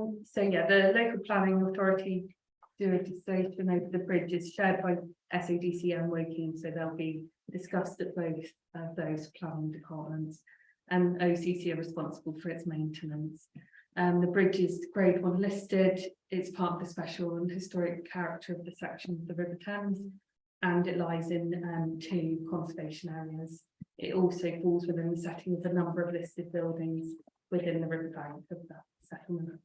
So yeah, the local planning authority legislation over the bridge is shared by SADC and Woking, so they'll be discussed at both of those planning departments, and OCC are responsible for its maintenance. The bridge is Grade 1 listed. It's part of the special and historic character of the section of the River Thames, and it lies in 2 conservation areas. It also falls within the setting of a number of listed buildings within the riverbank of that settlement.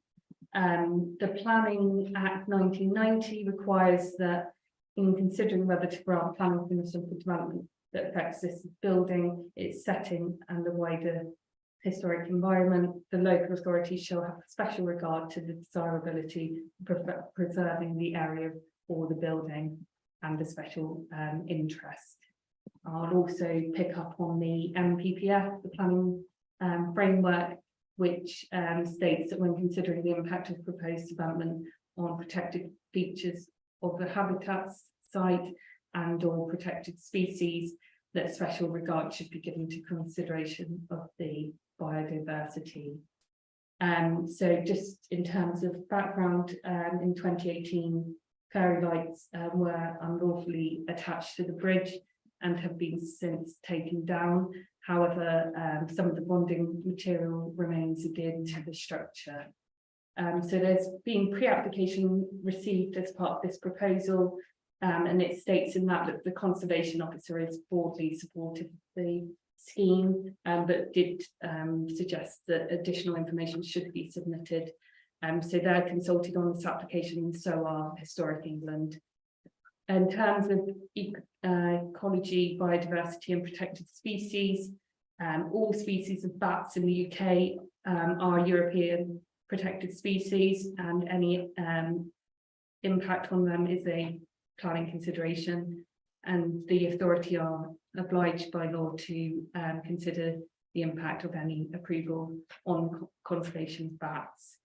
The Planning Act 1990 requires that in considering whether to grant planning permission for development that affects this building, its setting and the wider historic environment, the local authority shall have special regard to the desirability of preserving the area or the building and a special interest. I'll also pick up on the MPPF, the planning framework, which states that when considering the impact of proposed development on protected features of the habitats site and or protected species, that special regard should be given to consideration of the biodiversity. So just in terms of background, in 2018, fairy lights were unlawfully attached to the bridge and have been since taken down. However, some of the bonding material remains adhered to the structure. So there's been pre-application received as part of this proposal, and it states in that the conservation officer is broadly supportive of the scheme, but did suggest that additional information should be submitted. So they're consulted on this application, and so are Historic England. In terms of ecology, biodiversity and protected species, all species of bats in the UK are European protected species, and any impact on them is a planning consideration, and the authority are obliged by law to consider the impact of any approval on conservation of bats.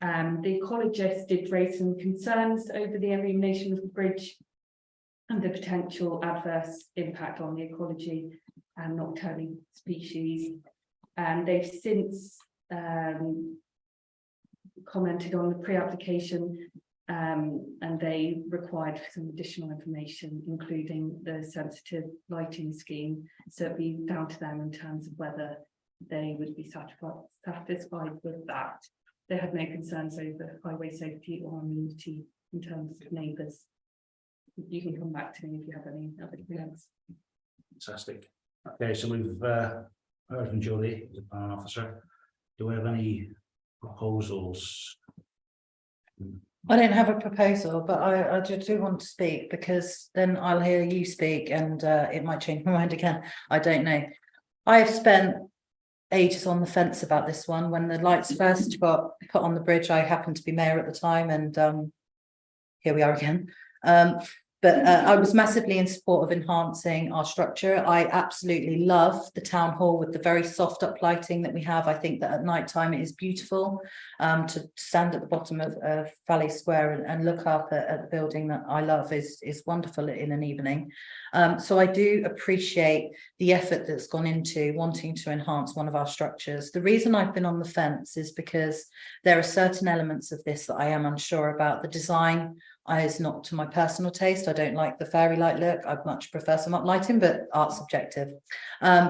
The ecologists did raise some concerns over the illumination of the bridge and the potential adverse impact on the ecology and nocturnal species. They've since commented on the pre-application, and they required some additional information, including the sensitive lighting scheme. So it'd be down to them in terms of whether they would be satisfied with that. They had no concerns over highway safety or immunity in terms of neighbours. You can come back to me if you have any other comments. Fantastic. Okay, so we've heard from Julie, the plan officer. Do we have any proposals? I don't have a proposal, but I do want to speak, because then I'll hear you speak and it might change my mind again. I don't know. I have spent ages on the fence about this one. When the lights first got put on the bridge, I happened to be mayor at the time, and here we are again. But I was massively in support of enhancing our structure. I absolutely love the town hall with the very soft up lighting that we have. I think that at night time it is beautiful to stand at the bottom of Valley Square and look up at the building that I love is wonderful in an evening. So I do appreciate the effort that's gone into wanting to enhance one of our structures. The reason I've been on the fence is because there are certain elements of this that I am unsure about. The design is not to my personal taste. I don't like the fairy light look. I'd much prefer some uplighting, but art's subjective.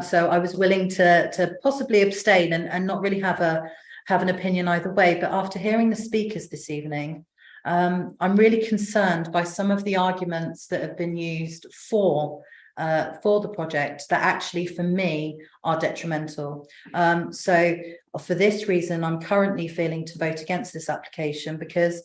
So I was willing to possibly abstain and not really have an opinion either way. But after hearing the speakers this evening, I'm really concerned by some of the arguments that have been used for the project that actually for me are detrimental. So for this reason, I'm currently feeling to vote against this application, because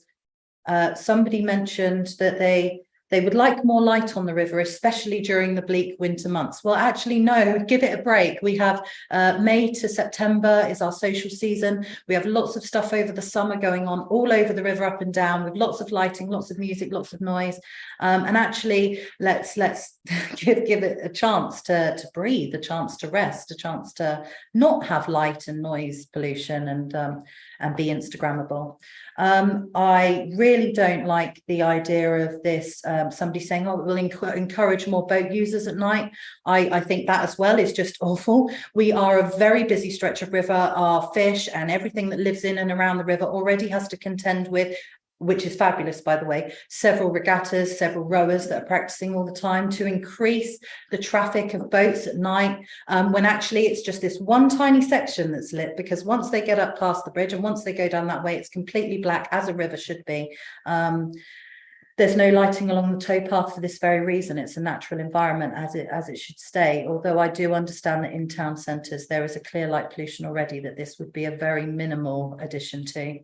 somebody mentioned that they would like more light on the river, especially during the bleak winter months. Well, actually, no, give it a break. We have May to September is our social season. We have lots of stuff over the summer going on all over the river, up and down, with lots of lighting, lots of music, lots of noise. And actually, let's give it a chance to breathe, a chance to rest, a chance to not have light and noise pollution and be Instagrammable. I really don't like the idea of this somebody saying, oh, we'll encourage more boat users at night. I think that as well is just awful. We are a very busy stretch of river. Our fish and everything that lives in and around the river already has to contend with, which is fabulous, by the way, several regattas, several rowers that are practicing all the time to increase the traffic of boats at night, when actually it's just this one tiny section that's lit, because once they get up past the bridge and once they go down that way, it's completely black, as a river should be. There's no lighting along the towpath for this very reason. It's a natural environment as it should stay. Although I do understand that in town centres there is a clear light pollution already, that this would be a very minimal addition to.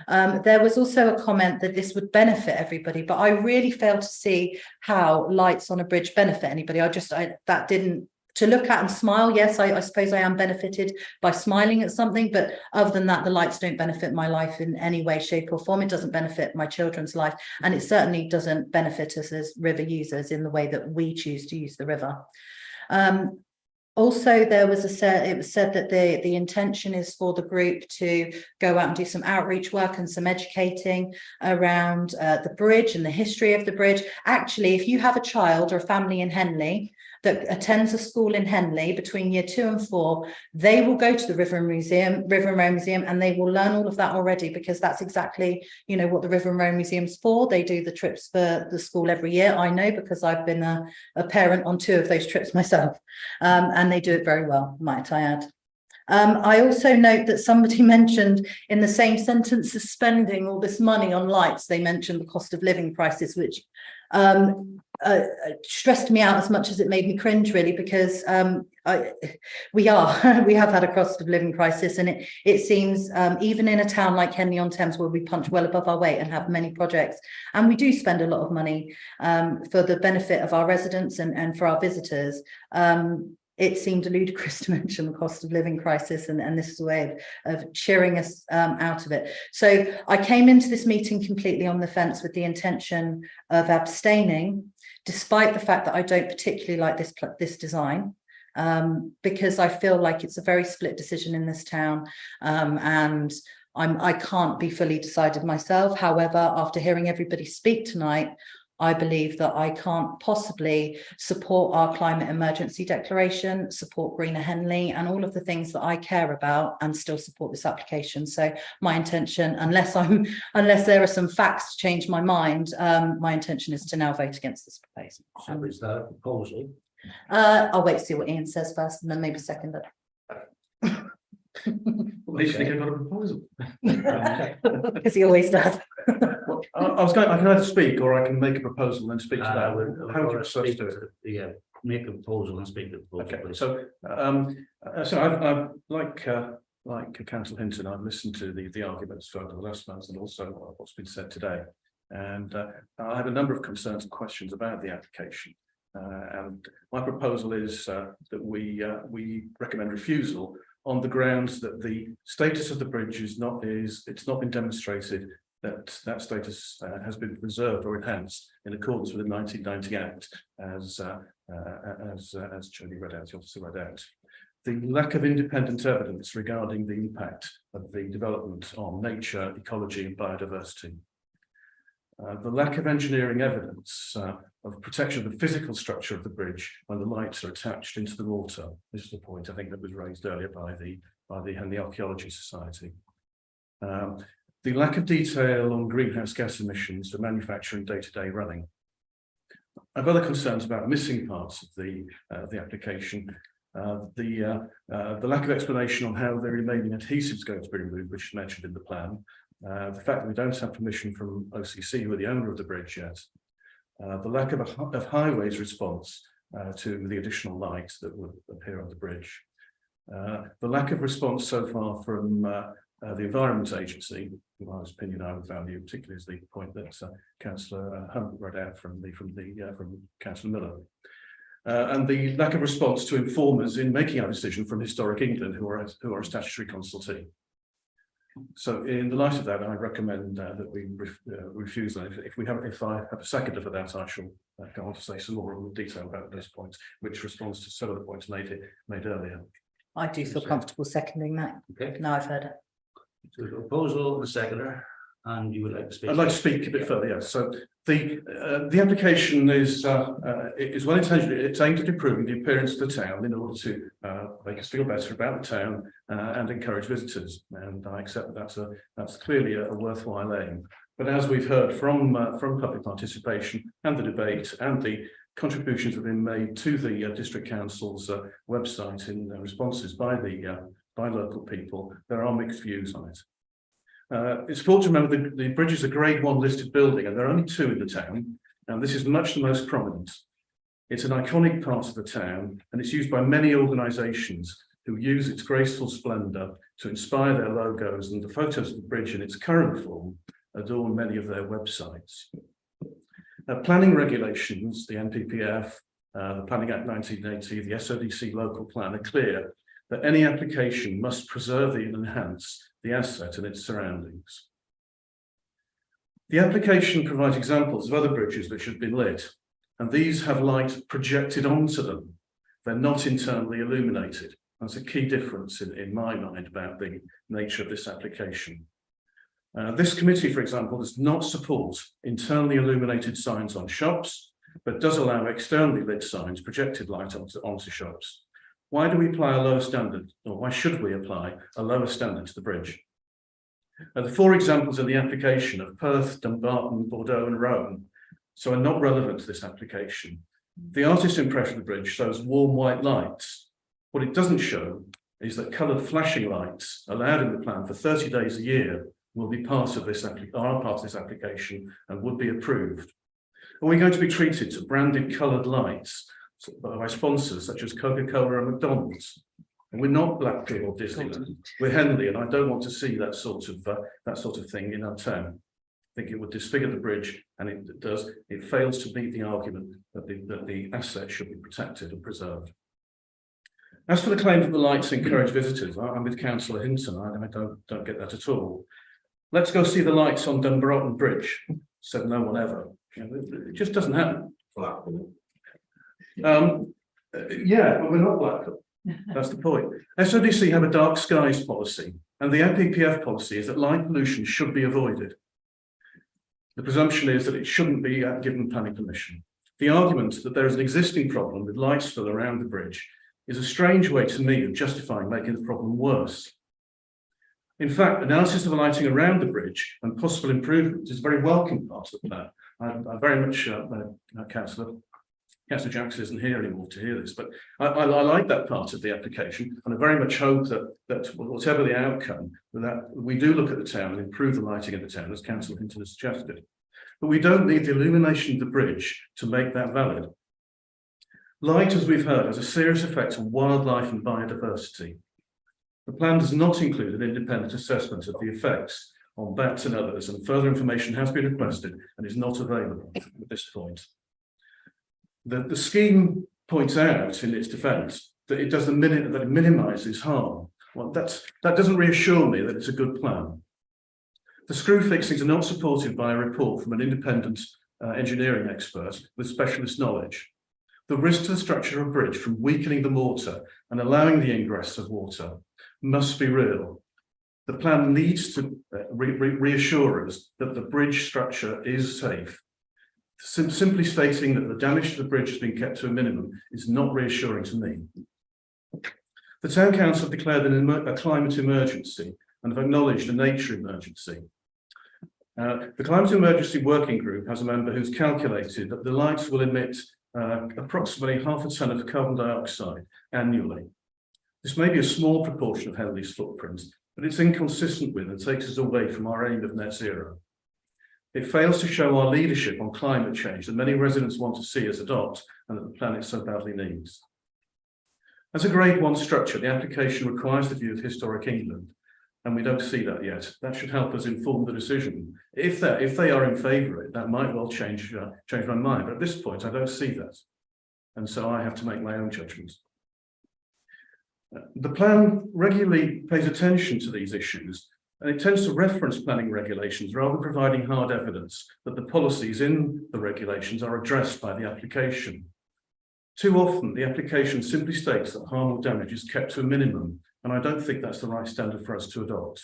There was also a comment that this would benefit everybody, but I really fail to see how lights on a bridge benefit anybody. That didn't. To look at and smile, yes, I suppose I am benefited by smiling at something, but other than that, the lights don't benefit my life in any way, shape or form. It doesn't benefit my children's life, and it certainly doesn't benefit us as river users in the way that we choose to use the river. Also, it was said that the intention is for the group to go out and do some outreach work and some educating around the bridge and the history of the bridge. Actually, if you have a child or a family in Henley that attends a school in Henley between year 2 and 4, they will go to the River and Row Museum, and they will learn all of that already, because that's exactly, you know, what the River and Row Museum's for. They do the trips for the school every year. I know, because I've been a parent on 2 of those trips myself, and they do it very well, might I add. I also note that somebody mentioned in the same sentence as spending all this money on lights, they mentioned the cost of living crisis, which stressed me out as much as it made me cringe, really, because we have had a cost of living crisis, and it seems even in a town like Henley on Thames, where we punch well above our weight and have many projects, and we do spend a lot of money for the benefit of our residents and for our visitors, it seemed ludicrous to mention the cost of living crisis, and this is a way of cheering us out of it. So I came into this meeting completely on the fence, with the intention of abstaining, despite the fact that I don't particularly like this design, because I feel like it's a very split decision in this town, and I can't be fully decided myself. However, after hearing everybody speak tonight, I believe that I can't possibly support our climate emergency declaration, support Greener Henley, and all of the things that I care about, and still support this application. So my intention, unless there are some facts to change my mind, my intention is to now vote against this proposal. So is that a proposal? I'll wait to see what Ian says first, and then maybe second it. Well, you think I've got a proposal. Because he always does. I can either speak, or I can make a proposal and speak to that. How would you prefer to do it? Yeah, make a proposal and speak to the proposal. Okay, please. so I've like Councillor Hinton, I've listened to the arguments for the last month, and also what's been said today, and I have a number of concerns and questions about the application. And my proposal is that we recommend refusal on the grounds that the status of the bridge it's not been demonstrated that status has been preserved or enhanced in accordance with the 1990 Act, as Jodie read out, the officer read out. The lack of independent evidence regarding the impact of the development on nature, ecology and biodiversity. The lack of engineering evidence of protection of the physical structure of the bridge when the lights are attached into the water. This is the point I think that was raised earlier by the Henley Archaeology Society. The lack of detail on greenhouse gas emissions for manufacturing day-to-day running. I have other concerns about missing parts of the application. The lack of explanation on how the remaining adhesives are going to be removed, which is mentioned in the plan. The fact that we don't have permission from OCC, who are the owner of the bridge yet. The lack of highways response to the additional lights that will appear on the bridge. The lack of response so far from the Environment Agency, whose opinion I would value, particularly is the point that Councillor Hunt read out from Councillor Miller. And the lack of response to informers in making our decision from Historic England, who are a statutory consultee. So, in the light of that, I recommend that we refuse that. If I have a seconder for that, I shall go on to say some more in detail about those points, which responds to some of the points made earlier. I do feel comfortable seconding that. Okay. Now I've heard it. So the proposal, the seconder, and you would like to speak? I'd like to speak a bit further, yes. So the application is well intentioned. It's aimed at improving the appearance of the town in order to make us feel better about the town and encourage visitors. And I accept that that's clearly a worthwhile aim. But as we've heard from public participation and the debate and the contributions that have been made to the district council's website in responses by local people, there are mixed views on it. It's important to remember the bridge is a grade 1 listed building, and there are only 2 in the town, and this is much the most prominent. It's an iconic part of the town, and it's used by many organisations who use its graceful splendour to inspire their logos, and the photos of the bridge in its current form adorn many of their websites. Planning regulations, the NPPF, the Planning Act 1980, the SODC local plan are clear that any application must preserve and enhance the asset and its surroundings. The application provides examples of other bridges which have been lit, and these have light projected onto them. They're not internally illuminated. That's a key difference in my mind about the nature of this application. This committee, for example, does not support internally illuminated signs on shops, but does allow externally lit signs, projected light onto shops. Why do we apply a lower standard, or why should we apply a lower standard to the bridge? The 4 examples in the application of Perth, Dumbarton, Bordeaux and Rome, so are not relevant to this application. The artist's impression of the bridge shows warm white lights. What it doesn't show is that coloured flashing lights allowed in the plan for 30 days a year will be part of this application and would be approved. Are we going to be treated to branded coloured lights by sponsors such as Coca-Cola and McDonald's? And we're not Blackpool or Disneyland. We're Henley, and I don't want to see that sort of thing in our town. I think it would disfigure the bridge, and it fails to meet the argument that the asset should be protected and preserved. As for the claim that the lights encourage visitors, I'm with Councillor Hinton. I don't get that at all. Let's go see the lights on Dumbarton Bridge, said no one ever. It just doesn't happen. Yeah, but we're not Blackpool. That's the point. SODC have a dark skies policy, and the NPPF policy is that light pollution should be avoided. The presumption is that it shouldn't be given planning permission. The argument that there is an existing problem with lights still around the bridge is a strange way to me of justifying making the problem worse. In fact, analysis of the lighting around the bridge and possible improvements is a very welcome part of the plan. I very much, Councillor Jackson isn't here anymore to hear this, but I like that part of the application, and I very much hope that whatever the outcome, that we do look at the town and improve the lighting in the town, as Councillor Hinton has suggested. But we don't need the illumination of the bridge to make that valid. Light, as we've heard, has a serious effect on wildlife and biodiversity. The plan does not include an independent assessment of the effects on bats and others, and further information has been requested and is not available at this point. The scheme points out in its defence that it minimises harm. Well, that doesn't reassure me that it's a good plan. The screw fixings are not supported by a report from an independent engineering expert with specialist knowledge. The risk to the structure of a bridge from weakening the mortar and allowing the ingress of water must be real. The plan needs to reassure us that the bridge structure is safe. Simply stating that the damage to the bridge has been kept to a minimum is not reassuring to me. The Town Council declared a climate emergency and have acknowledged a nature emergency. The Climate Emergency Working Group has a member who's calculated that the lights will emit approximately 0.5 ton of carbon dioxide annually. This may be a small proportion of Henley's footprint, but it's inconsistent with and takes us away from our aim of net zero. It fails to show our leadership on climate change that many residents want to see us adopt and that the planet so badly needs. As a grade 1 structure, the application requires the view of historic England, and we don't see that yet. That should help us inform the decision. If they are in favour of it, that might well change my mind, but at this point I don't see that. And so I have to make my own judgment. The plan regularly pays attention to these issues, and it tends to reference planning regulations rather than providing hard evidence that the policies in the regulations are addressed by the application. Too often, the application simply states that harm or damage is kept to a minimum, and I don't think that's the right standard for us to adopt.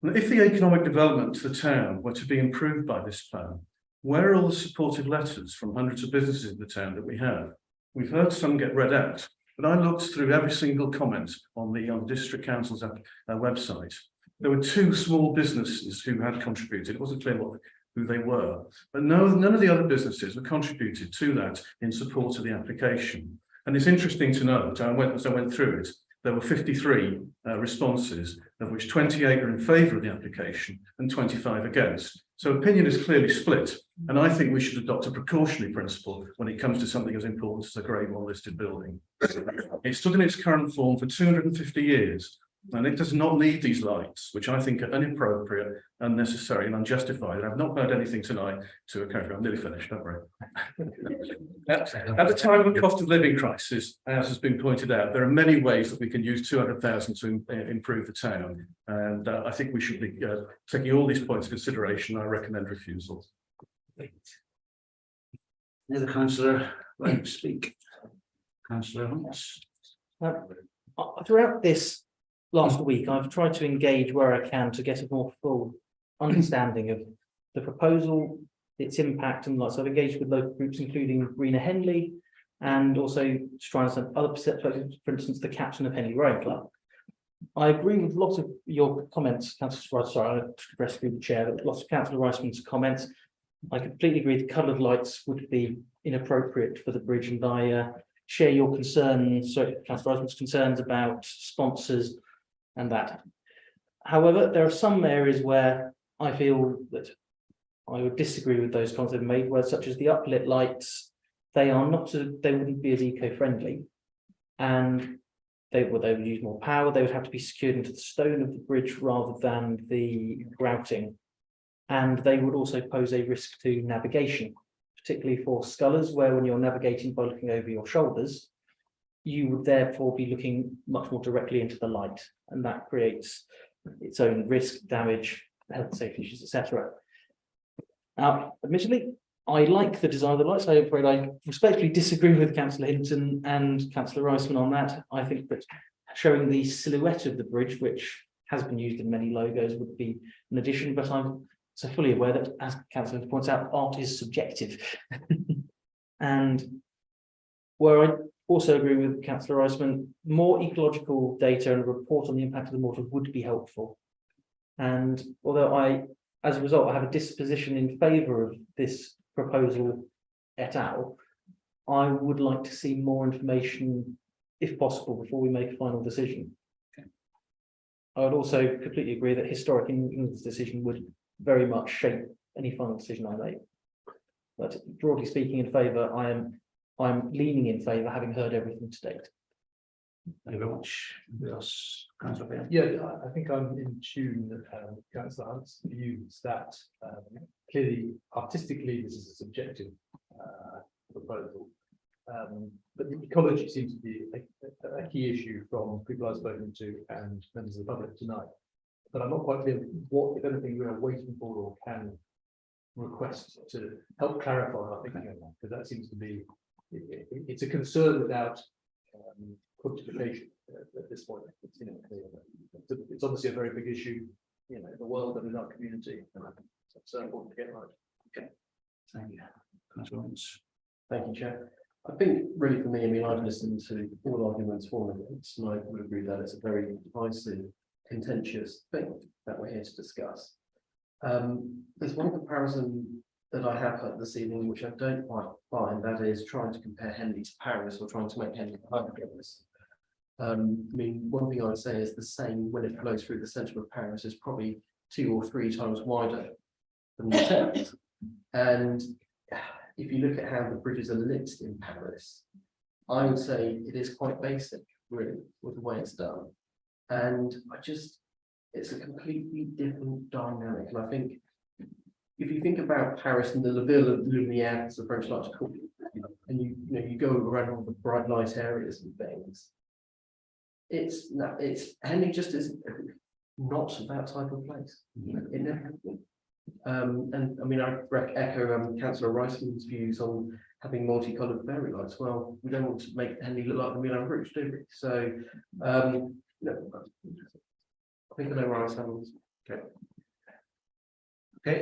If the economic development to the town were to be improved by this plan, where are all the supportive letters from hundreds of businesses in the town that we have? We've heard some get read out, but I looked through every single comment on the district council's website. There were 2 small businesses who had contributed. It wasn't clear who they were, but none of the other businesses have contributed to that in support of the application. And it's interesting to note, as I went through it, there were 53 responses, of which 28 are in favour of the application and 25 against. So opinion is clearly split, and I think we should adopt a precautionary principle when it comes to something as important as a Grade 1 listed building. It stood in its current form for 250 years, and it does not need these lights, which I think are inappropriate, unnecessary and unjustified. I've not heard anything tonight to occur. I'm nearly finished, don't worry. At the time of a cost of living crisis, as has been pointed out, there are many ways that we can use 200,000 to improve the town. And I think we should be taking all these points into consideration. I recommend refusal. Any other councillor like to speak? Councillor Hunts. Throughout this last week, I've tried to engage where I can to get a more full understanding of the proposal, its impact, and lots. I've engaged with local groups, including Rena Henley, and also to try and understand other perspectives, for instance, the captain of Henley Rowing Club. I agree with lots of your comments, Councillor Rice. Sorry, I rescued the chair, but lots of Councillor Riceman's comments. I completely agree the coloured lights would be inappropriate for the bridge, and I share your concerns, Councillor Riceman's concerns about sponsors and that. However, there are some areas where I feel that I would disagree with those comments they've made, where such as the uplit lights, they wouldn't be as eco-friendly, and they would use more power. They would have to be secured into the stone of the bridge rather than the grouting, and they would also pose a risk to navigation, particularly for scullers, where when you're navigating by looking over your shoulders, you would therefore be looking much more directly into the light, and that creates its own risk, damage, health and safety issues, etc. Now, admittedly, I like the design of the lights. I respectfully disagree with Councillor Hinton and Councillor Riceman on that. I think that showing the silhouette of the bridge, which has been used in many logos, would be an addition, but I'm so fully aware that, as Councillor points out, art is subjective. And where I also agree with Councillor Riceman, more ecological data and a report on the impact of the water would be helpful. And although as a result, I have a disposition in favour of this proposal et al., I would like to see more information, if possible, before we make a final decision. Okay. I would also completely agree that historic England's decision would very much shape any final decision I make. But broadly speaking, in favour, I'm leaning in favour, having heard everything to date. Thank you very much. Yes, Councillor Bain. Yeah, I think I'm in tune with Councillor Hunt's views that clearly artistically this is a subjective proposal, but the ecology seems to be a key issue from people I've spoken to and members of the public tonight. But I'm not quite clear what, if anything, we are waiting for or can request to help clarify our thinking on that, because that seems to be it's a concern without quantification at this point. It's obviously a very big issue, in the world and in our community, and it's so important to get right. Okay. Thank you. Councillor Hunts. Thank you, Chair. I think really for me, I've listened to all arguments for and against, and I would agree that it's a very divisive, contentious thing that we're here to discuss. There's one comparison that I have heard this evening, which I don't quite find, that is trying to compare Henley to Paris or trying to make Henley like Paris. One thing I would say is the Seine, when it flows through the centre of Paris, is probably 2 or 3 times wider than the Thames. And if you look at how the bridges are lit in Paris, I would say it is quite basic, really, with the way it's done. And it's a completely different dynamic. And I think if you think about Paris and the La Ville Lumière, as the French like to call it, and you go around all the bright light areas and things, it's Henley just is not that type of place. It never has been. And I echo Councillor Riceman's views on having multicoloured fairy lights. Well, we don't want to make Henley look like the Moulin Rouge, do we? So, I think I know where I stand on this. Okay,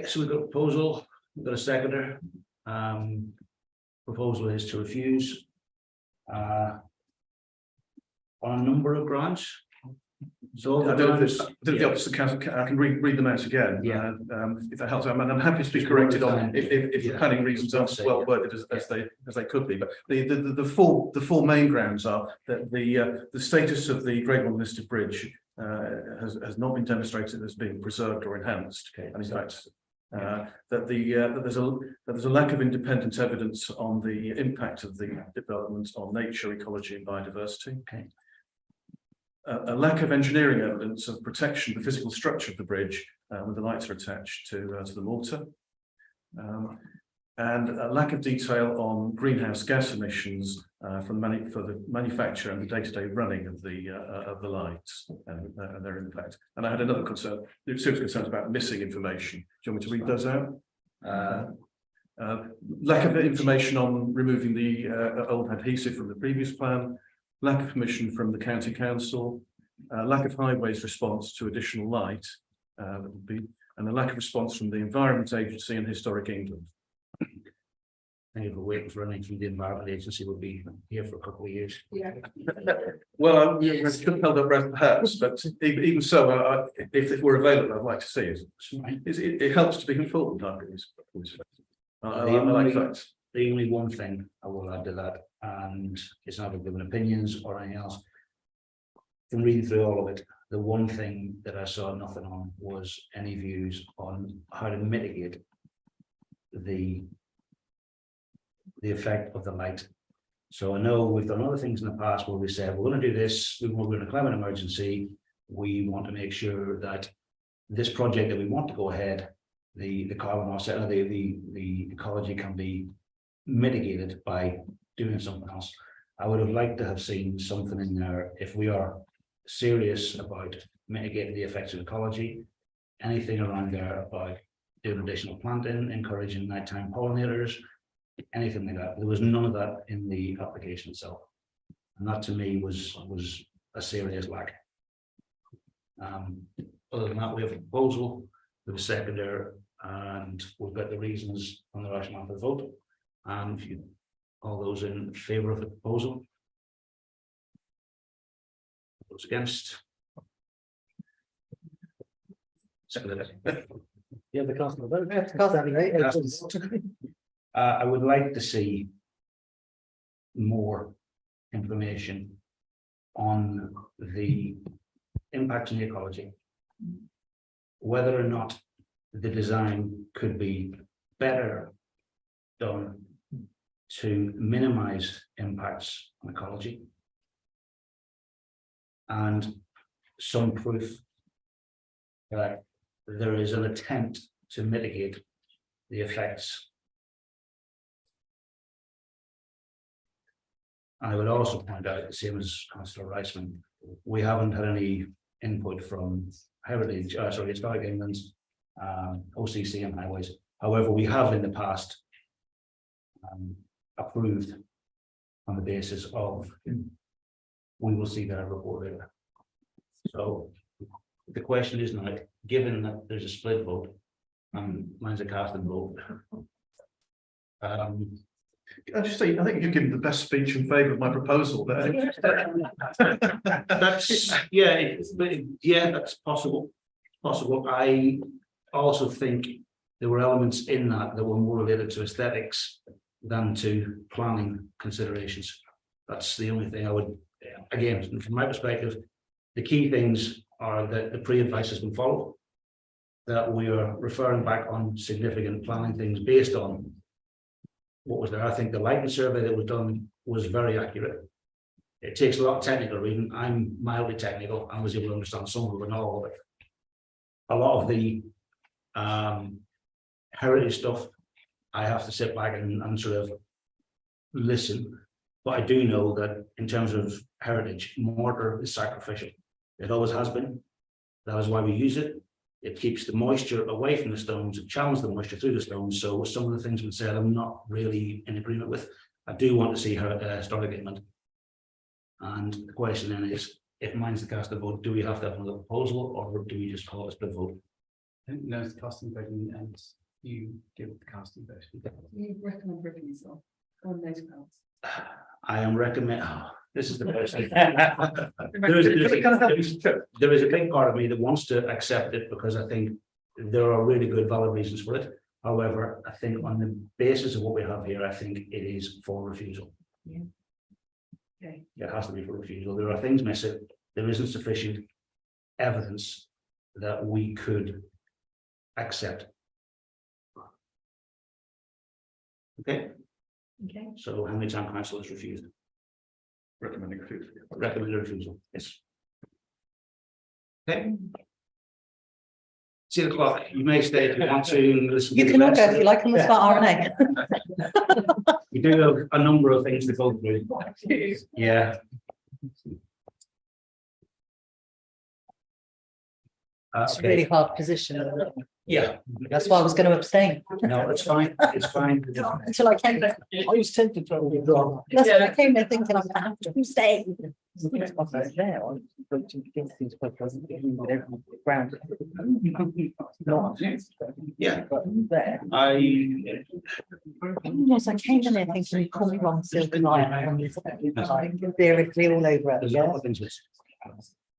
so we've got a proposal, we've got a seconder. Proposal is to refuse. On a number of grounds. So I the don't know if grounds, the officer council, I can read them out again. Yeah. If that helps, I'm happy to be Just corrected one at a on time. if the Yeah. planning reasons aren't as well worded as they could be, but the four main grounds are that the status of the Grade 1 listed bridge has not been demonstrated as being preserved or enhanced, Okay. and in fact that there's a lack of independent evidence on the impact of the development on nature, ecology and biodiversity. Okay. A lack of engineering evidence of protection of the physical structure of the bridge when the lights are attached to the mortar. And a lack of detail on greenhouse gas emissions for the manufacture and the day-to-day running of the lights and their impact. And I had another concern, serious concerns about missing information. Do you want me to read those out? Lack of information on removing the old adhesive from the previous plan, lack of permission from the county council, lack of highways response to additional light, and a lack of response from the Environment Agency and Historic England. I think if we're waiting for anything from the Environment Agency, we'll be here for a couple of years. Yeah. Well, I could have held up breath perhaps, but even so, if we're available, I'd like to see it. It helps to be informed. I like facts. The only one thing I will add to that, and it's not given opinions or anything else. From reading through all of it, the one thing that I saw nothing on was any views on how to mitigate the effect of the light. So I know we've done other things in the past where we said we're going to do this, we're in a climate emergency, we want to make sure that this project that we want to go ahead, the carbon offset, the ecology can be mitigated by doing something else. I would have liked to have seen something in there if we are serious about mitigating the effects of ecology, anything around there about doing additional planting, encouraging nighttime pollinators, anything like that. There was none of that in the application itself, and that to me was a serious lack. Other than that, we have a proposal with a seconder, and we've got the reasons on the rationale for the vote. And if you all those in favour of the proposal, those against. Yeah, the council vote. I would like to see more information on the impact on the ecology, whether or not the design could be better done to minimize impacts on ecology, and some proof that there is an attempt to mitigate the effects. I would also point out, the same as Councillor Reisman, we haven't had any input from Heritage, Historic England's, OCC and Highways. However, we have in the past approved on the basis of we will see their report later. So the question is now, given that there's a split vote, mine's a casting vote. I just say, I think you've given the best speech in favour of my proposal there. That's that's possible. I also think there were elements in that were more related to aesthetics than to planning considerations. That's the only thing I would, again, from my perspective, the key things are that the pre-advice has been followed, that we are referring back on significant planning things based on what was there. I think the lighting survey that was done was very accurate. It takes a lot of technical reading. I'm mildly technical. I was able to understand some of it, but not all of it. A lot of the heritage stuff, I have to sit back and sort of listen. But I do know that in terms of heritage, mortar is sacrificial. It always has been. That is why we use it. It keeps the moisture away from the stones. It channels the moisture through the stones. So some of the things we said, I'm not really in agreement with. I do want to see her Historic England. And the question then is, if mine's the cast of vote, do we have to have another proposal, or do we just call it a split vote? I think there's casting voting and you give the casting vote. You recommend refusal on those grounds. I am recommend, this is the best thing. There is a big part of me that wants to accept it because I think there are really good valid reasons for it. However, I think on the basis of what we have here, I think it is for refusal. Okay. It has to be for refusal. There are things missing. There isn't sufficient evidence that we could accept. Okay, Okay. so how many town councillors refused? Recommending refusal. Recommended refusal, yes. Okay. 2 o'clock, you may stay if you want to listen. You to can the all go rest if of you it. like on the spot RNA. We do have a number of things to go through. Yeah. It's a Okay. really hard position. Yeah. That's why I was going to abstain. No, it's fine, it's fine. Until I came there. I was tempted to withdraw. That's what I came there thinking I'm going to have to abstain. There, I voted against things quite pleasantly, with everyone around. Not Yeah, there. Yes, I came in there thinking you call me wrong, silky lion. Theoretically all over it, there's a yeah. lot of things.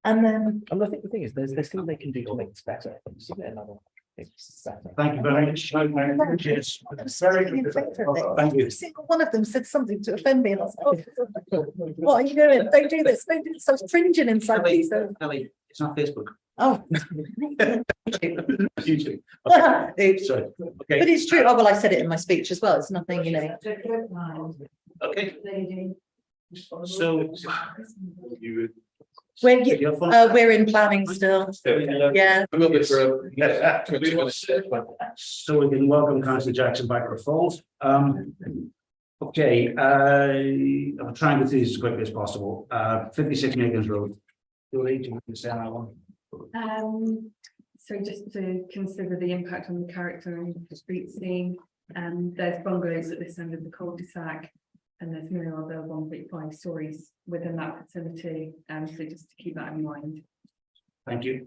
And then And I think the thing is, there's things they can do to make this better. See there another. It's better. Thank you very much. Cheers. I was really in favour of it. Thank you. Every single one of them said something to offend me and I was like, oh, what are you doing? Don't do this, don't do this. I was cringing inside these. Ellie, it's not Facebook. Oh. YouTube. Oops. Sorry, But okay, it's true. Oh, well, I said it in my speech as well. It's nothing, you know. okay, so. We're in planning still. Yeah. A little bit for. So we can welcome Councillor Jackson back to the fold. Okay, I'm trying to do this as quickly as possible. 56 Megan's Road. Julie, do you want to say that one? So just to consider the impact on the character and the street scene, there's bungalows at this end of the cul-de-sac. And there's no other 1.5 stories within that vicinity, so just to keep that in mind. Thank you.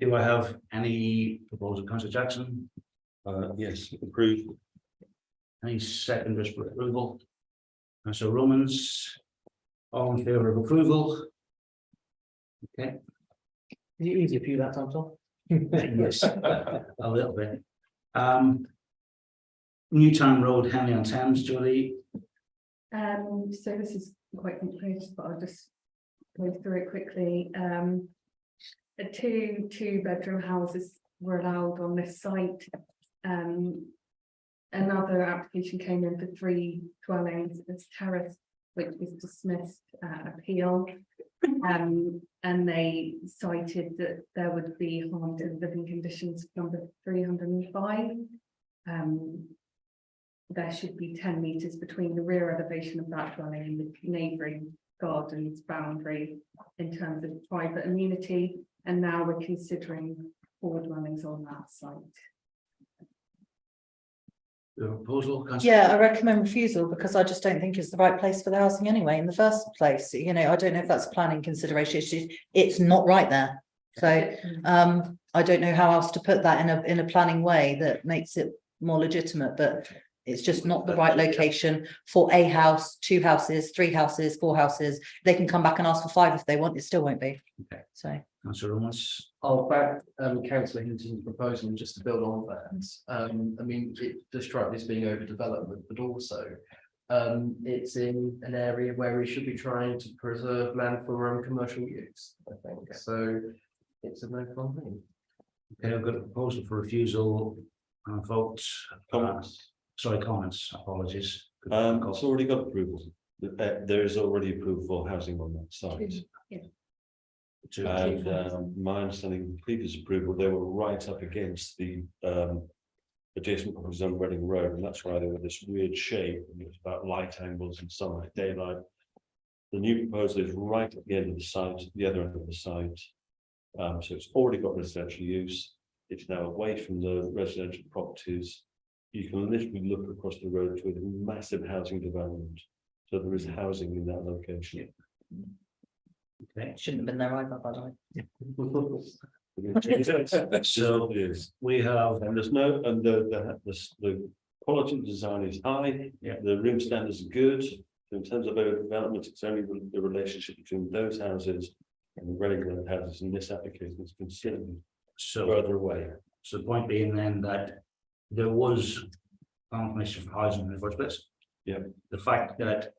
Do I have any proposal, Councillor Jackson? Yes, approved. Any seconders for approval? Councillor Romans, all in favour of approval? Okay. Is it easier for you that time, Tom? Yes, a little bit. Newtown Road, Henley on Thames, Julie. So this is quite complicated, but I'll just go through it quickly. The two-bedroom houses were allowed on this site. Another application came in for 3 dwellings, this terrace, which was dismissed appeal. And they cited that there would be harm to living conditions number 305. There should be 10 metres between the rear elevation of that dwelling and the neighbouring gardens boundary in terms of private amenity, and now we're considering 4 dwellings on that site. The proposal, Councillor. Yeah, I recommend refusal because I just don't think it's the right place for the housing anyway in the first place. You know, I don't know if that's a planning consideration. It's not right there. So I don't know how else to put that in a planning way that makes it more legitimate, but it's just not the right location for a house, 2 houses, 3 houses, 4 houses. They can come back and ask for 5 if they want. It still won't be. Okay. So. Councillor Romans. I'll back councillor Hinton's proposal and just to build on that. I mean, it does strike me as being overdevelopment, but also it's in an area where we should be trying to preserve land for commercial use, I think. So it's a no fun thing. Okay, I've got a proposal for refusal. Vote. Comments? Sorry, comments, apologies. It's already got approval. There is already approval for housing on that site. And my understanding, previous approval, they were right up against the adjacent properties on Reading Road, and that's why they were this weird shape. And it was about light angles and sunlight, daylight. The new proposal is right at the end of the site, the other end of the site. So it's already got residential use. It's now away from the residential properties. You can literally look across the road to a massive housing development. So there is housing in that location. Okay. Shouldn't have been there either, by the way. So It is. we have, And there's no, and the quality of design is high. Yeah. The room standards are good. In terms of overdevelopment, it's only the relationship between those houses and the Reading Road houses in this application is considerably so, further away. so the point being then that there was confirmation for housing in the first place. Yeah. The fact that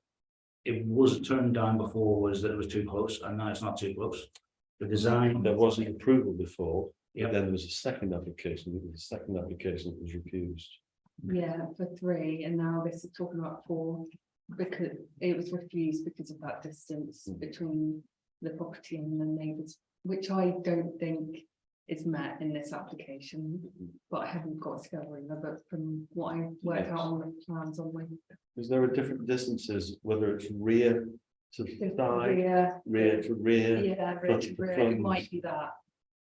it was turned down before was that it was too close, and now it's not too close. The design, There wasn't approval before, Yeah. but then there was a second application, it was the second application that was refused. Yeah, for 3, and now this is talking about 4, because it was refused because of that distance between the property and the neighbours, which I don't think is met in this application, but I haven't got together in but from what I worked out on the plans on my. Is there a different distances, whether it's rear to side, Yeah, rear to rear? yeah, front to rear, it front? might be that,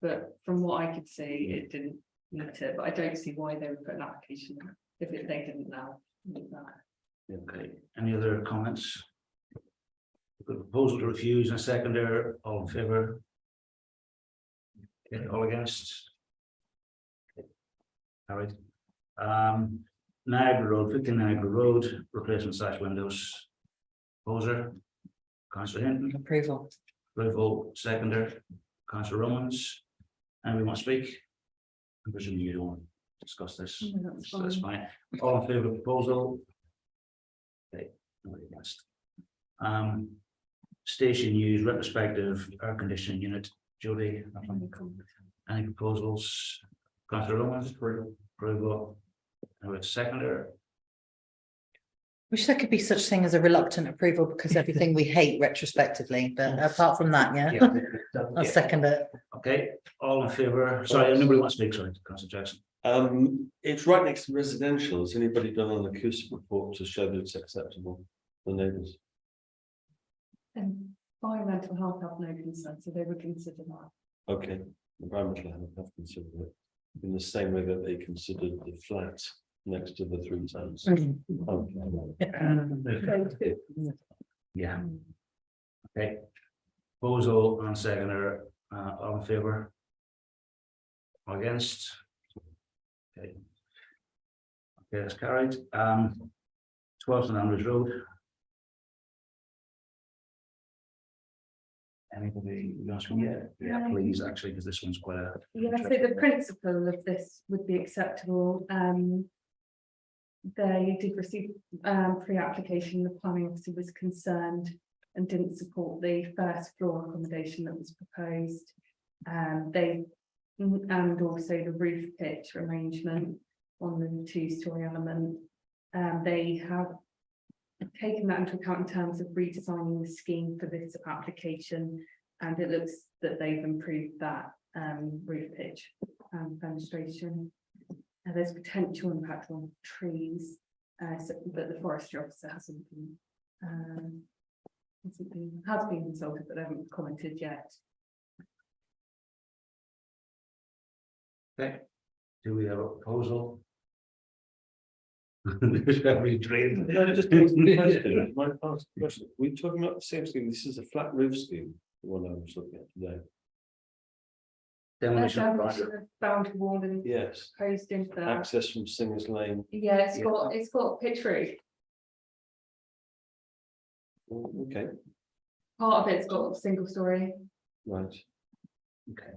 but from what I could see, it didn't meet it, but I don't see why they would put an application if they didn't now meet that. okay, any other comments? The proposal to refuse and a seconder, all in favour? Okay, all against? Okay, carried. Niagara Road, 15 Niagara Road, replacement sash windows. Proposer, councillor Hinton, Approval. approval, seconder, councillor Romans, and we want to speak? I presume you don't want to discuss this, No, that's so that's fine. fine. All in favour of the proposal? Okay, nobody against. Station use retrospective air conditioning unit, Jody, any proposals? Councillor Romans, approval, and with seconder, Wish there could be such thing as a reluctant approval because everything we hate retrospectively, but apart from that, yeah, yeah, I'll second it. okay, all in favour, sorry, nobody wants to speak, sorry, councillor Jackson. It's right next to residential. Has anybody done an acoustic report to show that it's acceptable for neighbours? And environmental health have no concern, so they would consider that. Okay, environmental health have considered it in the same way that they considered the flat next to the 3 towns. Okay. Yeah. Okay. Proposal and seconder, all in favour? Or against? Okay. Okay, that's carried. 12 St Andrews Road. Anybody, yeah, please, actually, because this one's quite a. Yeah, so the principle of this would be acceptable. They did receive pre-application, the planning officer was concerned and didn't support the first floor accommodation that was proposed. And also the roof pitch arrangement on the 2-story element. They have taken that into account in terms of redesigning the scheme for this application, and it looks that they've improved that roof pitch and fenestration. There's potential impact on trees, but the forestry officer has been consulted, but they haven't commented yet. Okay, do we have a proposal? Every drain. Can I just ask the question? Might I ask a question? We're talking about the same scheme. This is a flat roof scheme, the one I was looking at today. Demolition of Demolition of boundary wall and Yes, proposed into that. access from Singers Lane. Yeah, it's got pitch roof. Okay, Part of it's got single story. right. Okay.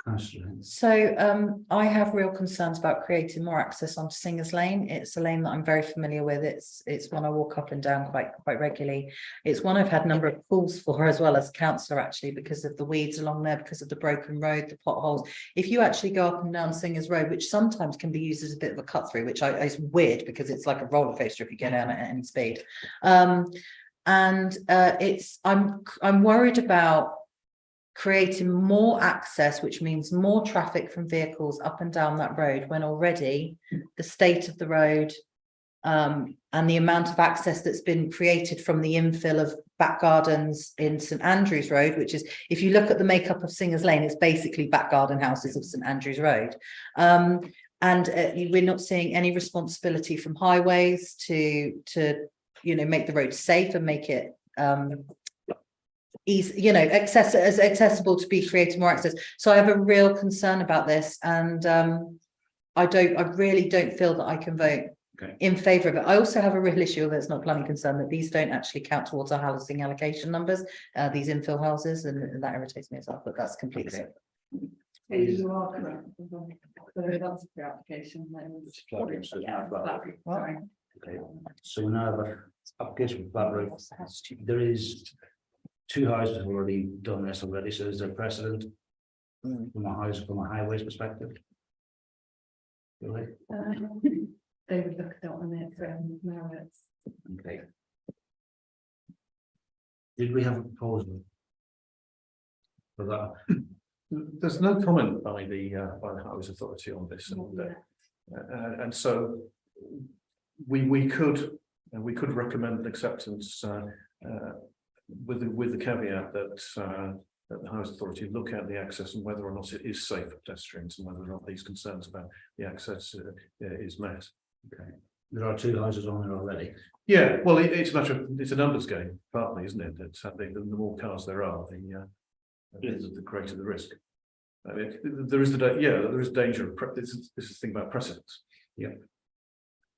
Councillor Hinton. So I have real concerns about creating more access onto Singers Lane. It's a lane that I'm very familiar with. It's one I walk up and down quite regularly. It's one I've had a number of calls for as well as councillor, actually, because of the weeds along there, because of the broken road, the potholes. If you actually go up and down Singers Road, which sometimes can be used as a bit of a cut through, which is weird because it's like a roller coaster if you get down at any speed. I'm worried about creating more access, which means more traffic from vehicles up and down that road, when already the state of the road and the amount of access that's been created from the infill of back gardens in St Andrews Road, which is, if you look at the makeup of Singers Lane, it's basically back garden houses of St Andrews Road. We're not seeing any responsibility from highways to make the road safe and make it easy, as accessible to be created more access. So I have a real concern about this, and I really don't feel that I can vote Okay. in favour of it. I also have a real issue that's not planning concern, that these don't actually count towards our housing allocation numbers, these infill houses, and that irritates me as well, but that's completely Okay. separate. You are correct. So that's the application. It's flat roof, so it's not flat roof. Sorry. Okay, so we now have an application for flat roof. There is 2 houses have already done this already, so is there precedent from a highways perspective? Really? They would look at that on it for merits. Okay. Did we have a proposal for that? There's no comment by the Highways Authority on this, and so we could recommend acceptance with the caveat that the Highways Authority look at the access and whether or not it is safe for pedestrians, and whether or not these concerns about the access is met. Okay, there are 2 houses on there already. Yeah, well, it's a numbers game, partly, isn't it? That the more cars there are, the greater the risk. I mean, there is danger of this is the thing about precedence.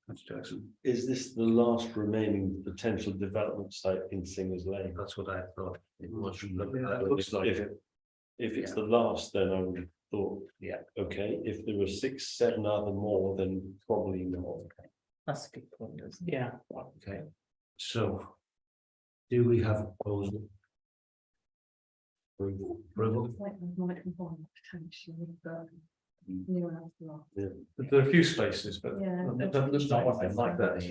That's Jackson. Is this the last remaining potential development site in Singers Lane? That's what I thought. It was. It looks like it. If it's the last, then I would have thought, Yeah. okay, if there were 6, 7 other more, then probably not. That's a good point, isn't it? Yeah, Okay, so do we have a proposal? Approval? It's like there might be one potentially, but no one else will. There are a few spaces, but Yeah. there's not one thing like that.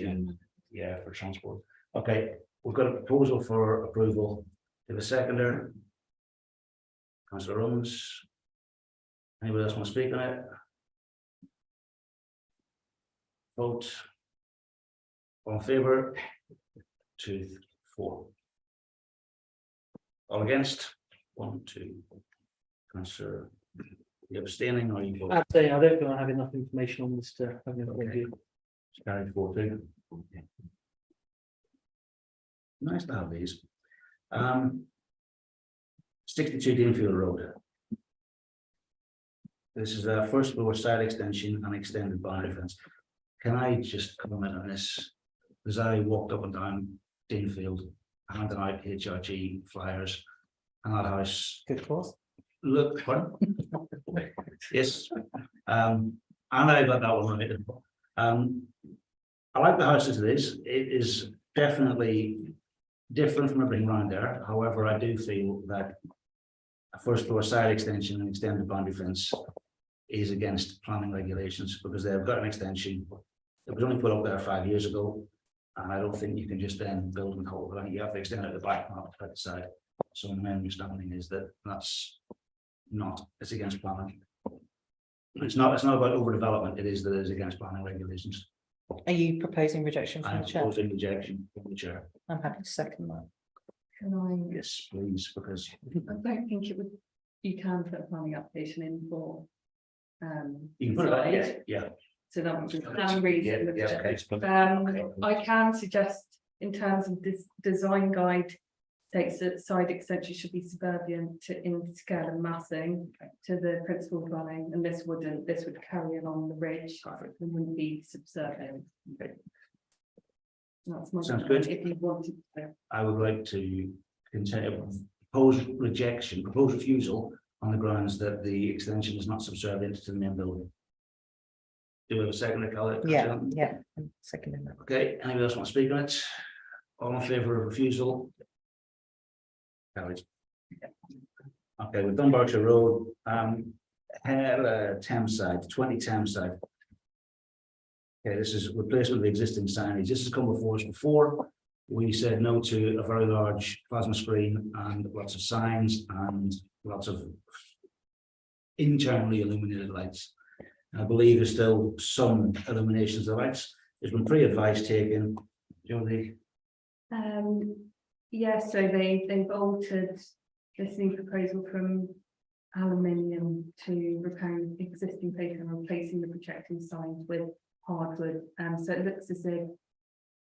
Yeah, for transport. Okay, we've got a proposal for approval. To the seconder. Councillor Romans. Anybody else want to speak on it? Vote. All in favour? 2, 4. All against? 1, 2. Councillor, you abstaining or you vote? I'd say I don't feel I have enough information on this to have an review. It's carried 4-2. Nice to have these. 62 Deanfield Road. This is a first floor side extension and extended boundary fence. Can I just comment on this? As I walked up and down Deanfield, handing out HRG flyers, and that house Good cause. look, pardon? Yes, and I got that one right. I like the house as it is. It is definitely different from everything around there. However, I do feel that a first floor side extension and extended boundary fence is against planning regulations, because they've got an extension. It was only put up there 5 years ago, and I don't think you can just then build and hold it. You have to extend it at the back, not at the side. So my understanding is that it's against planning. It's not about overdevelopment. It is that it is against planning regulations. Are you proposing rejection I from am the chair? proposing rejection from the chair. I'm happy to second that. Can I? Yes, please, because I don't think it would, you can put a planning application in for. you can put it out, yeah, side. yeah. So that would be one reason. Yeah, okay. I can suggest in terms of this design guide. States that side extension should be subservient to in scale and massing to the principal dwelling, and this would carry along the ridge and wouldn't be subservient. Okay. That's my Sounds comment, good. if you wanted to. I would like to continue, propose refusal on the grounds that the extension is not subservient to the main building. Do we have a second, Colin? Yeah, I'm seconding that. Okay, anybody else want to speak on it? All in favour of refusal? Carried. Okay, we've done Berkshire Road, Thames side, 20 Thames side. Okay, this is replacement of the existing signage. This has come before us before. We said no to a very large plasma screen and lots of signs and lots of internally illuminated lights. I believe there's still some illuminations of lights. There's been pre-advice taken. Jodie? Yeah, so they've altered this new proposal from aluminium to repairing existing paper and replacing the projecting signs with hardwood. So it looks as if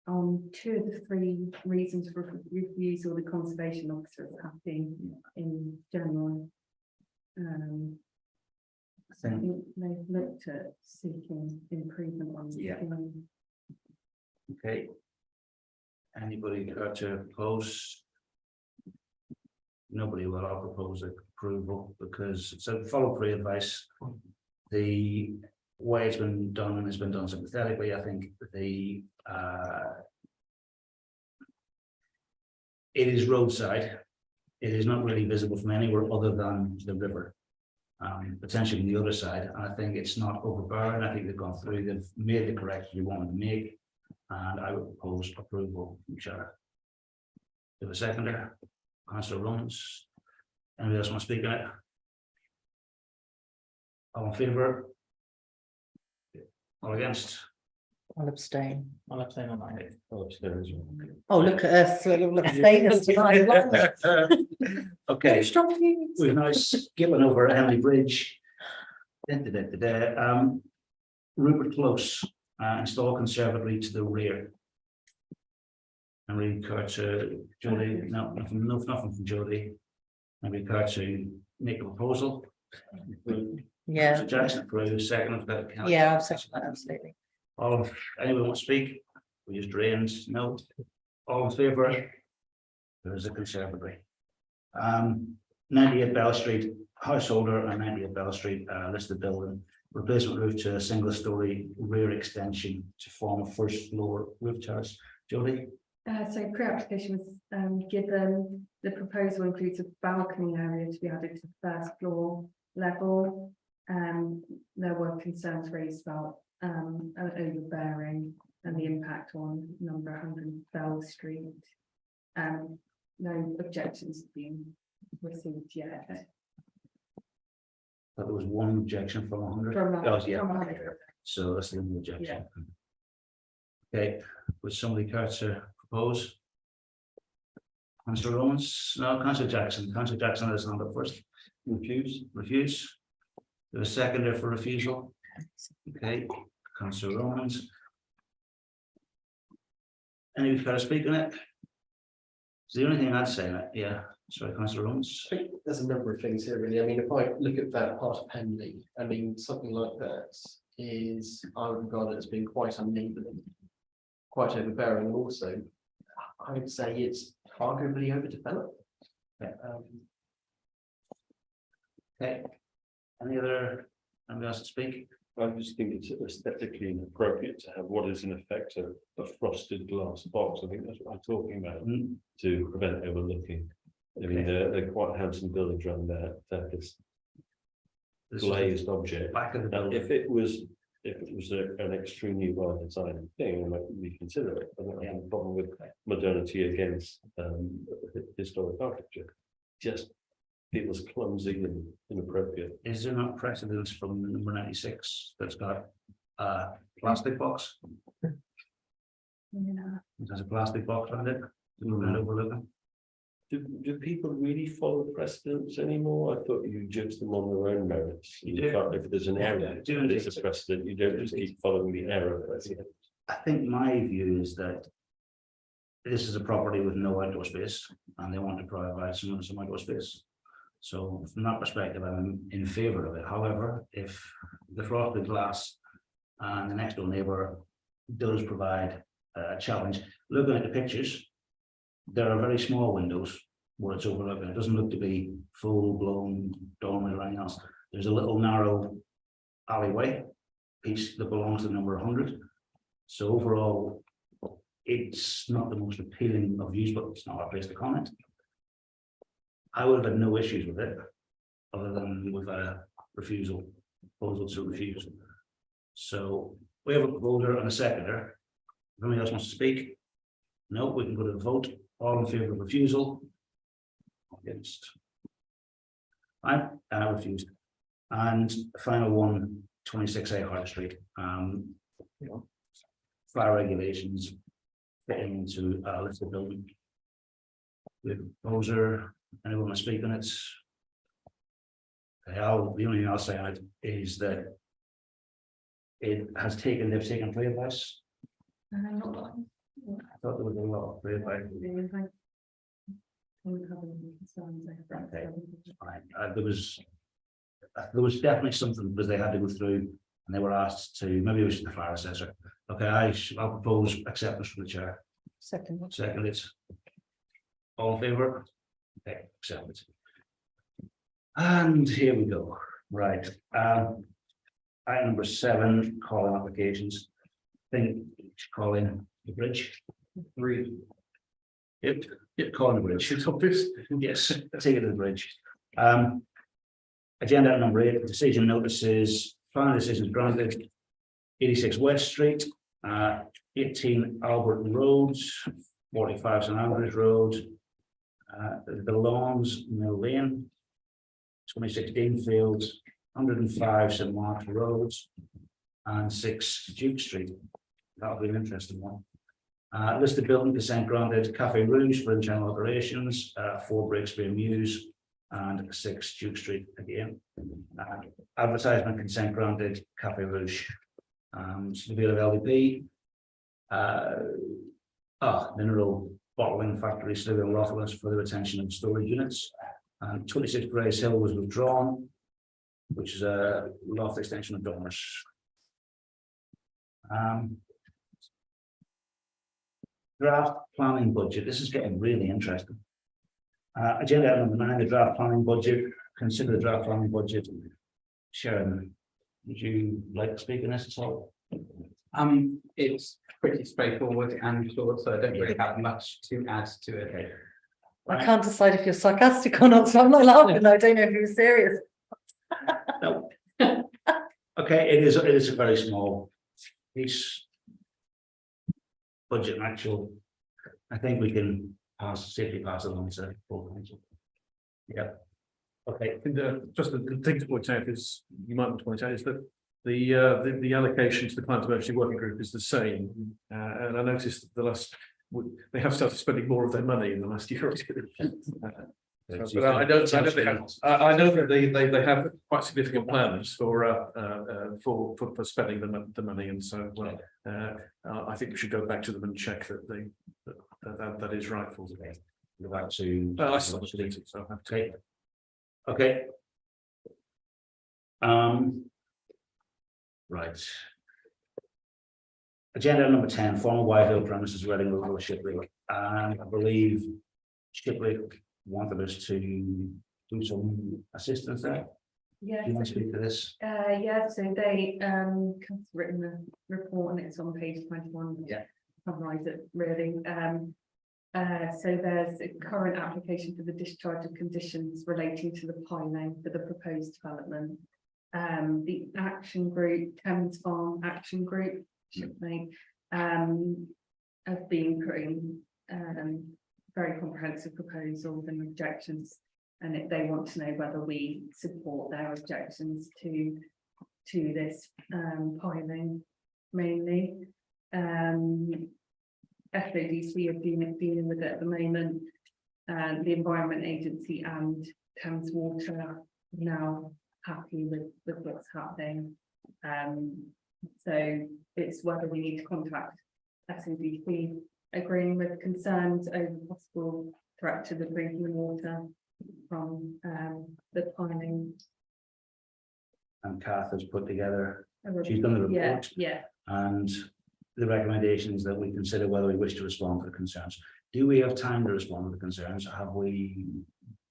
on 2 of the 3 reasons for refusal, the conservation officers have been in general. I think they've looked at seeking improvement on. Yeah. Okay. Anybody care to propose? Nobody will. I'll propose approval because so follow pre-advice. The way it's been done and has been done sympathetically, I think the it is roadside. It is not really visible from anywhere other than the river. Potentially the other side, and I think it's not overbearing. I think they've gone through, they've made the corrections we wanted to make, and I would propose approval from Chair. Do a seconder, Councillor Romans. Anybody else want to speak on it? All in favour? All against? I'll abstain. I'll abstain on that. Oh, upstairs. Oh, look at us, look at status tonight. Okay, Strong views. we're now skipping over Emily Bridge. Rupert Close, install conservatory to the rear. And we occur to Jodie, no, nothing from Jodie. And we occur to make a proposal. Yeah, So Jackson approves, second of that. yeah, I'll second that, absolutely. All of, anyone want to speak? We just drained, no, all in favour? There is a conservatory. 98 Bell Street, householder and 98 Bell Street, listed building. Replacement roof to a single story rear extension to form a first floor roof terrace. Jodie? So pre-application was given, the proposal includes a balcony area to be added to the first floor level. There were concerns raised about overbearing and the impact on number 100 Bell Street. No objections have been received yet. There was one objection from 100. From Oh, yeah. from 100. So that's the only objection. Okay, would somebody care to propose? Councillor Owens, no, Councillor Jackson has hand up first. Refuse. There's a seconder for refusal. Okay, Councillor Owens. Any care to speak on it? It's the only thing I'd say, yeah, sorry, Councillor Owens. I think there's a number of things here, really. I mean, if I look at that part of Penley, I mean, something like that is, I would regard it as being quite unenabling, quite overbearing, and also, I would say it's arguably overdeveloped. Okay. Anybody else to speak? I just think it's aesthetically inappropriate to have what is in effect a frosted glass box. I think that's what I'm talking about, to prevent overlooking. I mean, they're quite handsome buildings around there. That is This glazed object. Back of the Now, building. if it was an extremely well designed thing, I might reconsider it. I don't have a problem with modernity against historic architecture. Just feels clumsy and inappropriate. Is there not precedence from number 96 that's got a plastic box? Yeah. There's a plastic box around it. Overlooking. Do people really follow precedents anymore? I thought you judge them on their own merits. You do. Can't, if there's an error, Do there's a precedent, you don't just keep following the error. I think my view is that this is a property with no outdoor space and they want to provide some outdoor space. So from that perspective, I'm in favour of it. However, if the frosted glass and the next door neighbour does provide a challenge, looking at the pictures, there are very small windows where it's overlooking. It doesn't look to be full blown dormers or anything else. There's a little narrow alleyway piece that belongs to number 100. So overall, it's not the most appealing of views, but it's not our place to comment. I would have had no issues with it, other than with a proposal to refuse. So we have a proposer and a seconder. If anybody else wants to speak? No, we can go to the vote. All in favour of refusal? Against? I refused. And final one, 26A Hart Street. Fire regulations fitting into a listed building. We have a proposer. Anyone want to speak on it? The only thing I'll say on it is that they've taken pre-advice. I thought there was a lot of. Okay. Fine. There was definitely something because they had to go through and they were asked to, maybe it was the fire assessor. Okay, I'll propose acceptance from the chair. Second. Second, it's all in favour? Okay, accepted. And here we go. Right. Item number 7, calling applications. Think calling the bridge. 3. Yep, calling the bridge. It's obvious. Yes, take it to the bridge. Agenda item number 8, decision notices, final decisions granted. 86 West Street, 18 Albert Roads, 45 St Andrews Road, the Lawns, Mill Lane, 26 Deanfields, 105 St Mark's Roads, and 6 Duke Street. That'll be an interesting one. Listed building consent granted, Cafe Rouge for internal operations, 4 Breakspear Mews, and 6 Duke Street again. Advertisement consent granted, Cafe Rouge. Seville of LDP. Mineral bottling factory, Seville Rotherlands for the retention of storage units. And 26 Grace Hill was withdrawn, which is a loft extension of dormers. Draft planning budget. This is getting really interesting. Agenda item number 9, the draft planning budget. Consider the draft planning budget. Sharon, would you like to speak on this at all? It's pretty straightforward and short, so I don't really have much to add to it. Okay. I can't decide if you're sarcastic or not, so I'm not laughing. I don't know if you're serious. No. Okay, it is a very small piece. Budget and actual. I think we can safely pass it on to full council. Yeah. Okay. And just the thing to point out is, you might want to point out, is that the allocation to the climate emergency working group is the same. And I noticed that they have started spending more of their money in the last year or two. But I know that they have quite significant plans for spending the money, and so I think we should go back to them and check that that is rightful. Go back to. I saw it, so I have to. Okay. Okay. Right. Agenda number 10, former Whitehill premises, Reading Road, Shipley. And I believe Shipley wanted us to do some assistance there. Yes. Do you want to speak to this? Yeah, so they written a report and it's on page 21. Yeah. Summarize it really. So there's a current application for the discharge of conditions relating to the piling for the proposed development. The action group, Thames Farm Action Group, Shipley, have been putting very comprehensive proposals and objections, and they want to know whether we support their objections to this piling mainly. FODC are dealing with it at the moment. The Environment Agency and Thames Water are now happy with what's happening. So it's whether we need to contact SODC agreeing with concerns over possible threat to the drinking water from the piling. And Kath has put together, she's done the report. Yeah. And the recommendations that we consider whether we wish to respond to the concerns. Do we have time to respond to the concerns? Have we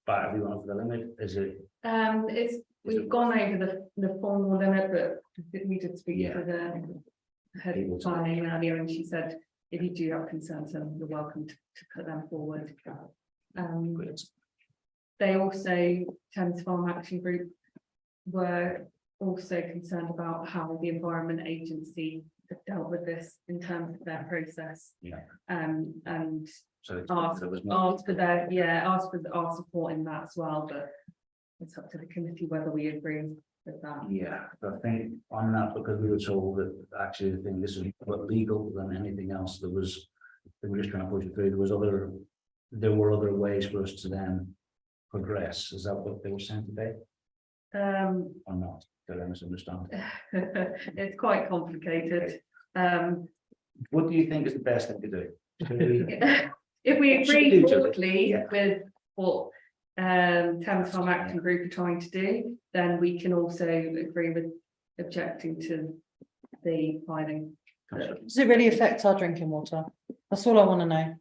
batted everyone over the limit? Is it? We've gone over the formal limit, but we did speak to the head of planning earlier, and she said if you do have concerns, then you're welcome to put them forward. They also, Thames Farm Action Group, were also concerned about how the Environment Agency have dealt with this in terms of their process. Yeah. And So asked for our support in that as well, but it's up to the committee whether we agree with that. Yeah, but I think on that, because we were told that actually the thing, this is more legal than anything else, they were just trying to push it through. There were other ways for us to then progress. Is that what they were saying today? Or not? Did I misunderstand? It's quite complicated. What do you think is the best thing to do? If we Should agree do, Joe. broadly with what Thames Farm Action Group are trying to do, then we can also agree with objecting to the filing. Does it really affect our drinking water? That's all I want to know.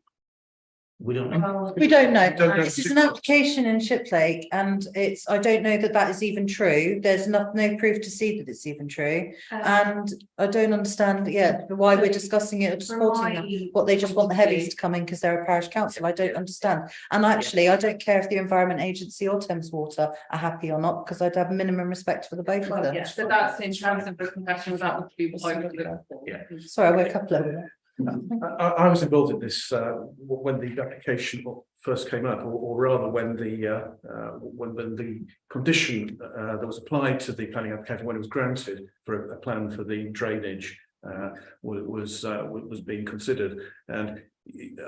We don't know. Well, We don't know. Don't know. This is an application in Shiplake and I don't know that that is even true. There's no proof to see that it's even true. And I don't understand yet why we're discussing it or supporting them. What they just want the heavies to come in because they're a parish council. I don't understand. And actually, I don't care if the Environment Agency or Thames Water are happy or not, because I'd have minimum respect for the both of Well, them. yeah, so that's in terms of the compassion, that would be what I would look for. Yeah. Sorry, I woke up a little bit. I was involved in this when the application first came up, or rather when the condition that was applied to the planning application, when it was granted for a plan for the drainage was being considered. And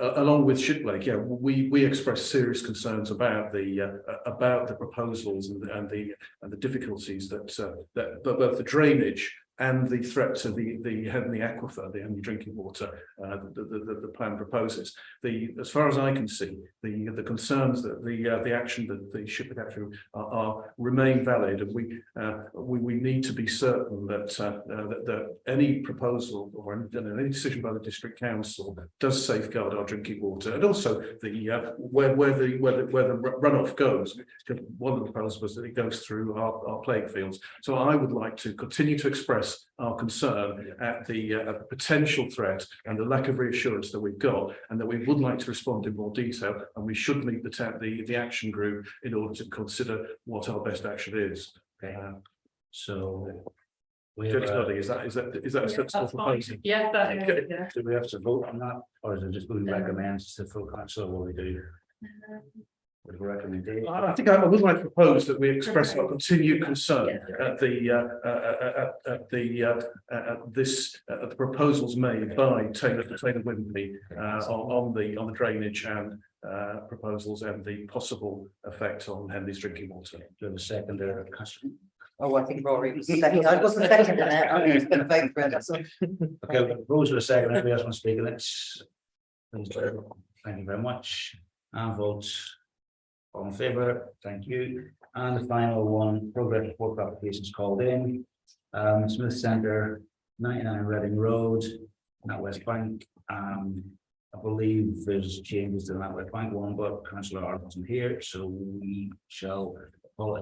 along with Shiplake, yeah, we expressed serious concerns about the proposals and the difficulties that both the drainage and the threat to the Headney aquifer, the Headney drinking water, the plan proposes. As far as I can see, the concerns that the action that the Shiplake Action are remain valid, and we need to be certain that any proposal or any decision by the district council does safeguard our drinking water, and also where the runoff goes. Because one of the proposals was that it goes through our plague fields. So I would like to continue to express our concern at the potential threat and the lack of reassurance that we've got, and that we would like to respond in more detail, and we should meet the action group in order to consider what our best action is. Okay. So. We Jenny's have, nodding. Is that a sensible That's fine. proposal? Yeah, that is, Okay. yeah. do we have to vote on that, or is it just we recommend to full council what we do? With recommendation? I think I would like to propose that we express our continued concern at the proposals made by Taylor Wimpey on the drainage and proposals and the possible effect on Henley's drinking water. Do you have a second there, Councillor? Oh, I think Rory was second. I wasn't second in it. I was going to vote for it. That's all. Okay, we've got a proposal, a second, anybody else want to speak on it? Thank you very much. And votes. All in favour, thank you. And the final one, progress report applications called in. Smith Centre, 99 Reading Road, at West Bank. I believe there's changes to that West Bank one, but Councillor Arnold's here, so we shall call it